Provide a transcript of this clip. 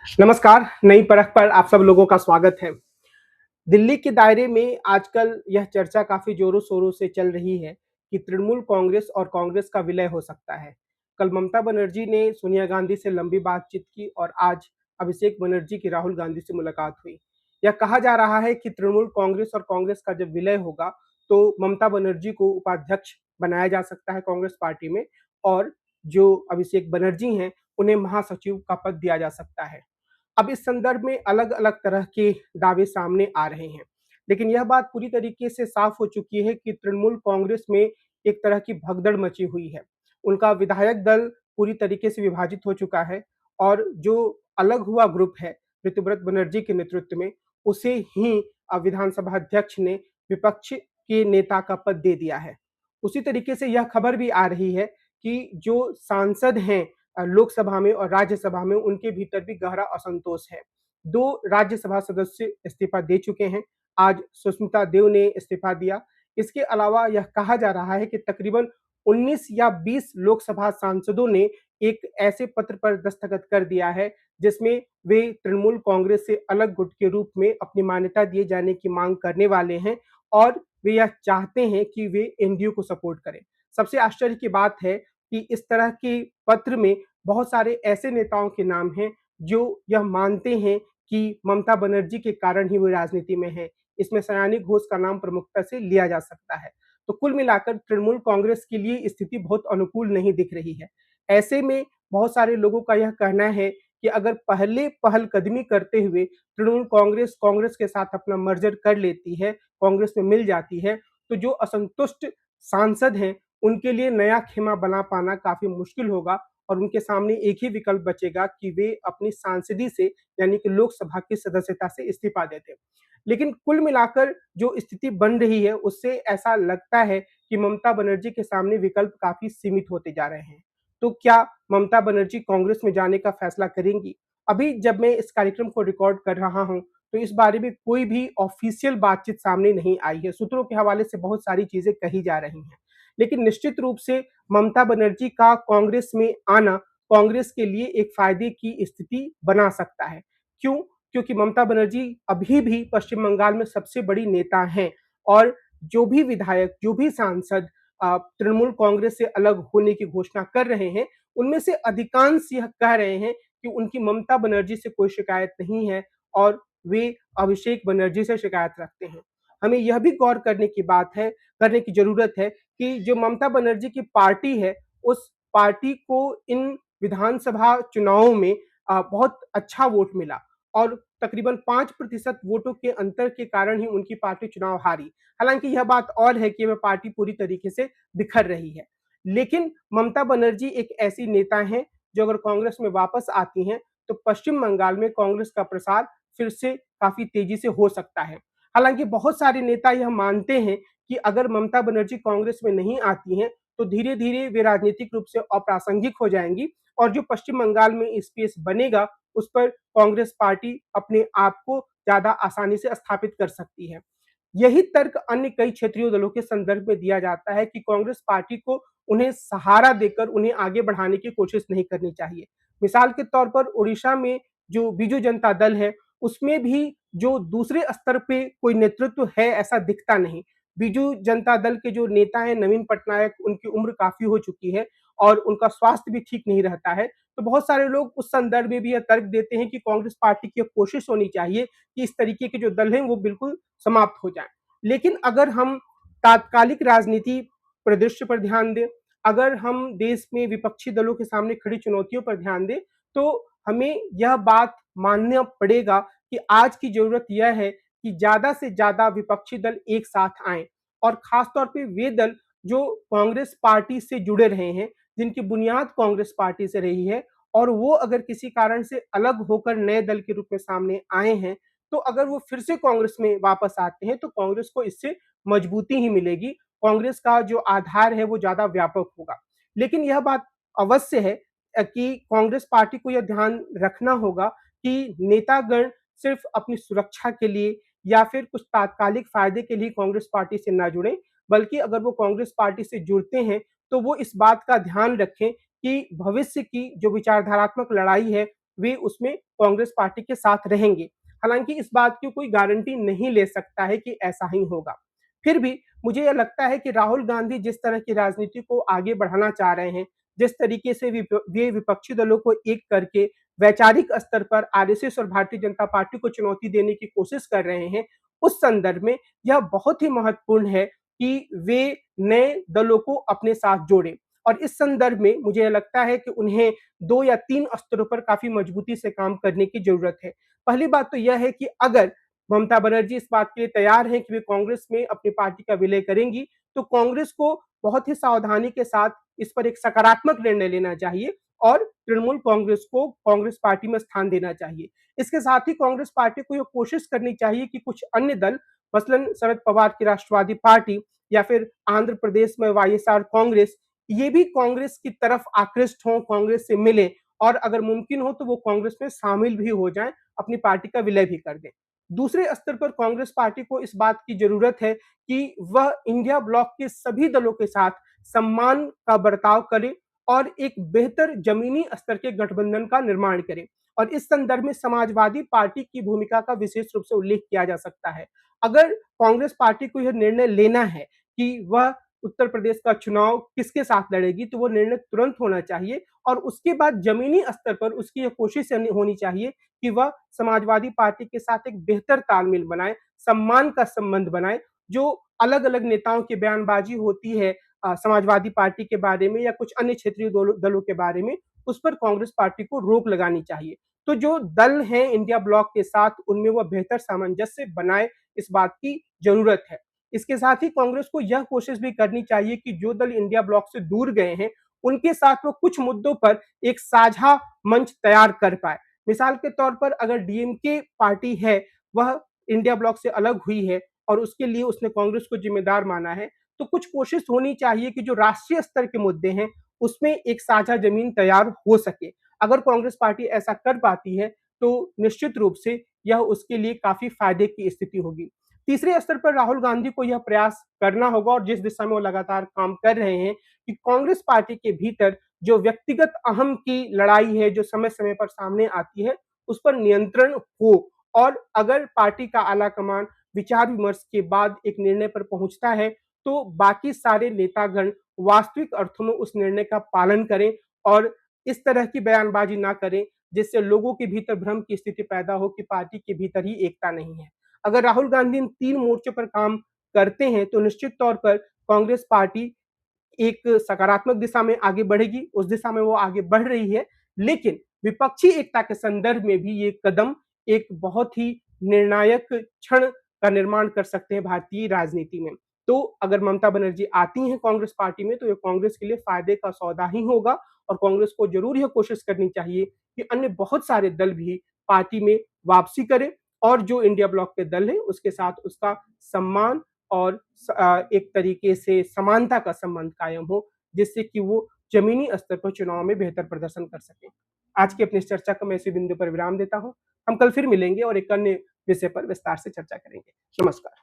नमस्कार, नई परख पर आप सब लोगों का स्वागत है। दिल्ली के दायरे में आजकल यह चर्चा काफ़ी ज़ोरों-शोरों से चल रही है कि तृणमूल कांग्रेस और कांग्रेस का विलय हो सकता है। कल ममता बनर्जी ने सोनिया गांधी से लंबी बातचीत की और आज अभिषेक बनर्जी की राहुल गांधी से मुलाकात हुई। यह कहा जा रहा है कि तृणमूल कांग्रेस और कांग्रेस का जब विलय होगा, तो ममता बनर्जी को उपाध्यक्ष बनाया जा सकता है कांग्रेस पार्टी में और जो अभिषेक बनर्जी हैं, उन्हें महासचिव का पद दिया जा सकता है। अब इस संदर्भ में अलग-अलग तरह के दावे सामने आ रहे हैं। लेकिन यह बात पूरी तरीके से साफ हो चुकी है कि तृणमूल कांग्रेस में एक तरह की भगदड़ मची हुई है। उनका विधायक दल पूरी तरीके से विभाजित हो चुका है और जो अलग हुआ ग्रुप है, ऋतुव्रत बनर्जी के नेतृत्व में, उसे ही विधानसभा अध्यक्ष ने विपक्ष के नेता का पद दे दिया है। उसी तरीके से यह खबर भी आ रही है कि जो सांसद हैं लोकसभा में और राज्यसभा में उनके भीतर भी गहरा असंतोष है। 2 राज्यसभा सदस्य इस्तीफा दे चुके हैं। आज सुष्मिता देव ने इस्तीफा दिया। इसके अलावा यह कहा जा रहा है कि तकरीबन 19 या 20 लोकसभा सांसदों ने एक ऐसे पत्र पर दस्तखत कर दिया है, जिसमें वे तृणमूल कांग्रेस से अलग गुट के रूप में अपनी मान्यता दिए जाने की मांग करने वाले हैं और वे यह चाहते हैं कि वे एनडीयू को सपोर्ट करें। सबसे आश्चर्य की बात है कि इस तरह के पत्र में बहुत सारे ऐसे नेताओं के नाम हैं, जो यह मानते हैं कि ममता बनर्जी के कारण ही वो राजनीति में हैं। इसमें सयानी घोष का नाम प्रमुखता से लिया जा सकता है। तो कुल मिलाकर तृणमूल कांग्रेस के लिए स्थिति बहुत अनुकूल नहीं दिख रही है। ऐसे में बहुत सारे लोगों का यह कहना है कि अगर पहले पहलकदमी करते हुए तृणमूल कांग्रेस, कांग्रेस के साथ अपना मर्जर कर लेती है, कांग्रेस में मिल जाती है, तो जो असंतुष्ट सांसद हैं, उनके लिए नया खेमा बना पाना काफ़ी मुश्किल होगा और उनके सामने एक ही विकल्प बचेगा कि वे अपनी सांसदी से यानी कि लोकसभा की सदस्यता से इस्तीफा दे दें। लेकिन कुल मिलाकर जो स्थिति बन रही है, उससे ऐसा लगता है कि ममता बनर्जी के सामने विकल्प काफ़ी सीमित होते जा रहे हैं। तो क्या ममता बनर्जी कांग्रेस में जाने का फैसला करेंगी? अभी जब मैं इस कार्यक्रम को रिकॉर्ड कर रहा हूँ, तो इस बारे में कोई भी ऑफ़िशियल बातचीत सामने नहीं आई है। सूत्रों के हवाले से बहुत सारी चीज़ें कही जा रही हैं। लेकिन निश्चित रूप से ममता बनर्जी का कांग्रेस में आना कांग्रेस के लिए एक फ़ायदे की स्थिति बना सकता है। क्यों? क्योंकि ममता बनर्जी अभी भी पश्चिम बंगाल में सबसे बड़ी नेता हैं और जो भी विधायक, जो भी सांसद तृणमूल कांग्रेस से अलग होने की घोषणा कर रहे हैं, उनमें से अधिकांश यह कह रहे हैं कि उनकी ममता बनर्जी से कोई शिकायत नहीं है और वे अभिषेक बनर्जी से शिकायत रखते हैं। हमें यह भी गौर करने की ज़रूरत है कि जो ममता बनर्जी की पार्टी है, उस पार्टी को इन विधानसभा चुनावों में बहुत अच्छा वोट मिला और तकरीबन 5% वोटों के अंतर के कारण ही उनकी पार्टी चुनाव हारी। हालाँकि यह बात और है कि वह पार्टी पूरी तरीके से बिखर रही है। लेकिन ममता बनर्जी एक ऐसी नेता हैं, जो अगर कांग्रेस में वापस आती हैं, तो पश्चिम बंगाल में कांग्रेस का प्रसार फिर से काफ़ी तेज़ी से हो सकता है। हालाँकि बहुत सारे नेता यह मानते हैं कि अगर ममता बनर्जी कांग्रेस में नहीं आती हैं, तो धीरे-धीरे वे राजनीतिक रूप से अप्रासंगिक हो जाएँगी और जो पश्चिम बंगाल में स्पेस बनेगा, उस पर कांग्रेस पार्टी अपने आप को ज़्यादा आसानी से स्थापित कर सकती है। यही तर्क अन्य कई क्षेत्रीय दलों के संदर्भ में दिया जाता है कि कांग्रेस पार्टी को उन्हें सहारा देकर उन्हें आगे बढ़ाने की कोशिश नहीं करनी चाहिए। मिसाल के तौर पर ओडिशा में जो बीजू जनता दल है, उसमें भी जो दूसरे स्तर पे कोई नेतृत्व है ऐसा दिखता नहीं। बीजू जनता दल के जो नेता हैं नवीन पटनायक, उनकी उम्र काफ़ी हो चुकी है और उनका स्वास्थ्य भी ठीक नहीं रहता है। तो बहुत सारे लोग उस संदर्भ में भी यह तर्क देते हैं कि कांग्रेस पार्टी की कोशिश होनी चाहिए कि इस तरीके के जो दल हैं वो बिल्कुल समाप्त हो जाएँ। लेकिन अगर हम तात्कालिक राजनीति परिदृश्य पर ध्यान दें, अगर हम देश में विपक्षी दलों के सामने खड़ी चुनौतियों पर ध्यान दें, तो हमें यह बात मानना पड़ेगा कि आज की ज़रूरत यह है कि ज़्यादा से ज़्यादा विपक्षी दल एक साथ आएँ और ख़ास तौर पे वे दल जो कांग्रेस पार्टी से जुड़े रहे हैं, जिनकी बुनियाद कांग्रेस पार्टी से रही है और वो अगर किसी कारण से अलग होकर नए दल के रूप में सामने आए हैं, तो अगर वो फिर से कांग्रेस में वापस आते हैं, तो कांग्रेस को इससे मजबूती ही मिलेगी। कांग्रेस का जो आधार है, वो ज़्यादा व्यापक होगा। लेकिन यह बात अवश्य है कि कांग्रेस पार्टी को यह ध्यान रखना होगा कि नेतागण सिर्फ़ अपनी सुरक्षा के लिए या फिर कुछ तात्कालिक फ़ायदे के लिए कांग्रेस पार्टी से ना जुड़ें, बल्कि अगर वो कांग्रेस पार्टी से जुड़ते हैं, तो वो इस बात का ध्यान रखें कि भविष्य की जो विचारधारात्मक लड़ाई है, वे उसमें कांग्रेस पार्टी के साथ रहेंगे। हालाँकि इस बात की कोई गारंटी नहीं ले सकता है कि ऐसा ही होगा। फिर भी मुझे ये लगता है कि राहुल गांधी जिस तरह की राजनीति को आगे बढ़ाना चाह रहे हैं, जिस तरीके से वे विपक्षी दलों को एक करके वैचारिक स्तर पर आरएसएस और भारतीय जनता पार्टी को चुनौती देने की कोशिश कर रहे हैं, उस संदर्भ में यह बहुत ही महत्वपूर्ण है कि वे नए दलों को अपने साथ जोड़ें। और इस संदर्भ में मुझे लगता है कि उन्हें 2 या 3 स्तरों पर काफ़ी मजबूती से काम करने की ज़रूरत है। पहली बात तो यह है कि अगर ममता बनर्जी इस बात के लिए तैयार हैं कि वे कांग्रेस में अपनी पार्टी का विलय करेंगी, तो कांग्रेस को बहुत ही सावधानी के साथ इस पर एक सकारात्मक निर्णय लेना चाहिए और तृणमूल कांग्रेस को कांग्रेस पार्टी में स्थान देना चाहिए। इसके साथ ही कांग्रेस पार्टी को ये कोशिश करनी चाहिए कि कुछ अन्य दल, मसलन शरद पवार की राष्ट्रवादी पार्टी या फिर आंध्र प्रदेश में वाईएसआर कांग्रेस, ये भी कांग्रेस की तरफ आकृष्ट हों, कांग्रेस से मिलें और अगर मुमकिन हो तो वो कांग्रेस में शामिल भी हो जाएँ, अपनी पार्टी का विलय भी कर दें। दूसरे स्तर पर कांग्रेस पार्टी को इस बात की जरूरत है कि वह इंडिया ब्लॉक के सभी दलों के साथ सम्मान का बर्ताव करे और एक बेहतर जमीनी स्तर के गठबंधन का निर्माण करे। और इस संदर्भ में समाजवादी पार्टी की भूमिका का विशेष रूप से उल्लेख किया जा सकता है। अगर कांग्रेस पार्टी को यह निर्णय लेना है कि वह उत्तर प्रदेश का चुनाव किसके साथ लड़ेगी, तो वो निर्णय तुरंत होना चाहिए और उसके बाद जमीनी स्तर पर उसकी यह कोशिश होनी चाहिए कि वह समाजवादी पार्टी के साथ एक बेहतर तालमेल बनाए, सम्मान का संबंध बनाए। जो अलग-अलग नेताओं की बयानबाजी होती है समाजवादी पार्टी के बारे में या कुछ अन्य क्षेत्रीय दलों के बारे में, उस पर कांग्रेस पार्टी को रोक लगानी चाहिए। तो जो दल हैं इंडिया ब्लॉक के साथ, उनमें वह बेहतर सामंजस्य बनाए, इस बात की ज़रूरत है। इसके साथ ही कांग्रेस को यह कोशिश भी करनी चाहिए कि जो दल इंडिया ब्लॉक से दूर गए हैं, उनके साथ वो कुछ मुद्दों पर एक साझा मंच तैयार कर पाए। मिसाल के तौर पर अगर डीएमके पार्टी है, वह इंडिया ब्लॉक से अलग हुई है और उसके लिए उसने कांग्रेस को जिम्मेदार माना है, तो कुछ कोशिश होनी चाहिए कि जो राष्ट्रीय स्तर के मुद्दे हैं, उसमें एक साझा ज़मीन तैयार हो सके। अगर कांग्रेस पार्टी ऐसा कर पाती है, तो निश्चित रूप से यह उसके लिए काफ़ी फ़ायदे की स्थिति होगी। तीसरे स्तर पर राहुल गांधी को यह प्रयास करना होगा और जिस दिशा में वो लगातार काम कर रहे हैं कि कांग्रेस पार्टी के भीतर जो व्यक्तिगत अहम की लड़ाई है, जो समय-समय पर सामने आती है, उस पर नियंत्रण हो और अगर पार्टी का आला-कमान विचार-विमर्श के बाद एक निर्णय पर पहुँचता है, तो बाकी सारे नेतागण वास्तविक अर्थों में उस निर्णय का पालन करें और इस तरह की बयानबाजी ना करें, जिससे लोगों के भीतर भ्रम की स्थिति पैदा हो कि पार्टी के भीतर ही एकता नहीं है। अगर राहुल गांधी इन 3 मोर्चों पर काम करते हैं, तो निश्चित तौर पर कांग्रेस पार्टी एक सकारात्मक दिशा में आगे बढ़ेगी, उस दिशा में वो आगे बढ़ रही है, लेकिन विपक्षी एकता के संदर्भ में भी ये कदम एक बहुत ही निर्णायक क्षण का निर्माण कर सकते हैं भारतीय राजनीति में। तो अगर ममता बनर्जी आती हैं कांग्रेस पार्टी में, तो ये कांग्रेस के लिए फ़ायदे का सौदा ही होगा और कांग्रेस को ज़रूर यह कोशिश करनी चाहिए कि अन्य बहुत सारे दल भी पार्टी में वापसी करें और जो इंडिया ब्लॉक के दल हैं, उसके साथ उसका सम्मान और एक तरीके से समानता का संबंध कायम हो, जिससे कि वो ज़मीनी स्तर पर चुनाव में बेहतर प्रदर्शन कर सकें। आज की अपनी इस चर्चा को मैं इसी बिंदु पर विराम देता हूँ। हम कल फिर मिलेंगे और एक अन्य विषय पर विस्तार से चर्चा करेंगे। नमस्कार।